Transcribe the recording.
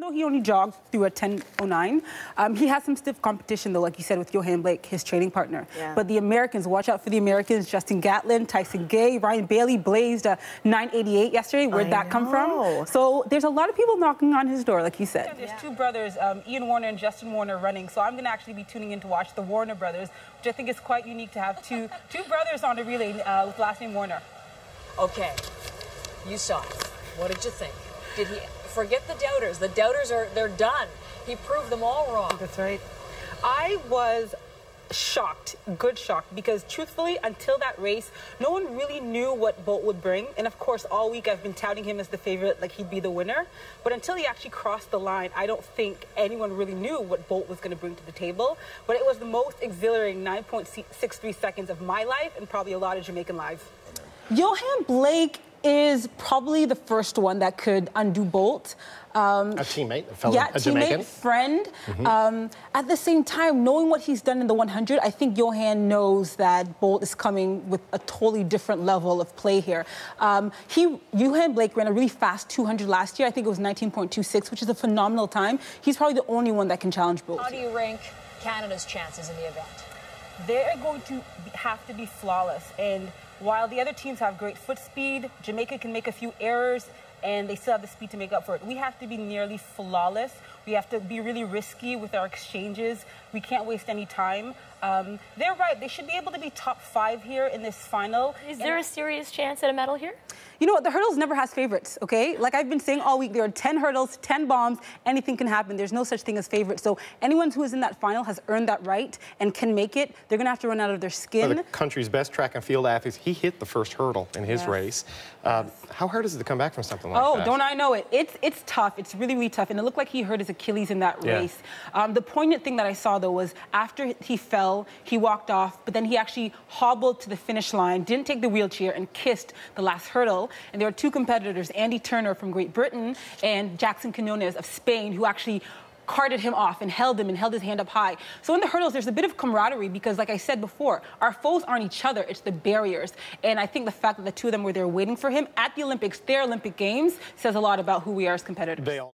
Though he only jogged through a 10:09, he has some stiff competition, though, like you said, with Johan Blake, his training partner. Yeah. But the Americans, watch out for the Americans. Justin Gatlin, Tyson Gay, Ryan Bailey blazed a 9:88 yesterday. Where'd that come from? So there's a lot of people knocking on his door, like you said. Yeah, there's two brothers, Ian Warner and Justin Warner, running. So I'm going to actually be tuning in to watch the Warner brothers, which I think is quite unique to have two brothers on the relay with last name Warner. Okay, you saw it. What did you think? Did he forget the doubters? The doubters they're done. He proved them all wrong. That's right. I was shocked, good shocked, because truthfully, until that race, no one really knew what Bolt would bring. And of course, all week I've been touting him as the favorite, like he'd be the winner. But until he actually crossed the line, I don't think anyone really knew what Bolt was going to bring to the table. But it was the most exhilarating 9.63 seconds of my life and probably a lot of Jamaican lives. Johan Blake is probably the first one that could undo Bolt. A teammate, a fellow, a Jamaican. Teammate, friend. At the same time, knowing what he's done in the 100, I think Johan knows that Bolt is coming with a totally different level of play here. Johan Blake ran a really fast 200 last year. I think it was 19.26, which is a phenomenal time. He's probably the only one that can challenge Bolt. How do you rank Canada's chances in the event? They're going to have to be flawless. And while the other teams have great foot speed, Jamaica can make a few errors, and they still have the speed to make up for it. We have to be nearly flawless. We have to be really risky with our exchanges. We can't waste any time. They're right. They should be able to be top 5 here in this final. Is there a serious chance at a medal here? You know what? The hurdles never has favorites, okay? Like I've been saying all week, there are 10 hurdles, 10 bombs. Anything can happen. There's no such thing as favorites. So anyone who is in that final has earned that right and can make it. They're going to have to run out of their skin. One of the country's best track and field athletes, he hit the first hurdle in his race. How hard is it to come back from something like that? Oh, don't I know it. It's tough. It's really, really tough. And it looked like he hurt his Achilles in that race. The poignant thing that I saw, though, was after he fell, he walked off, but then he actually hobbled to the finish line, didn't take the wheelchair, and kissed the last hurdle. And there were two competitors, Andy Turner from Great Britain and Jackson Quinones of Spain, who actually carted him off and held his hand up high. So in the hurdles, there's a bit of camaraderie because, like I said before, our foes aren't each other, it's the barriers. And I think the fact that the two of them were there waiting for him at the Olympics, their Olympic Games, says a lot about who we are as competitors.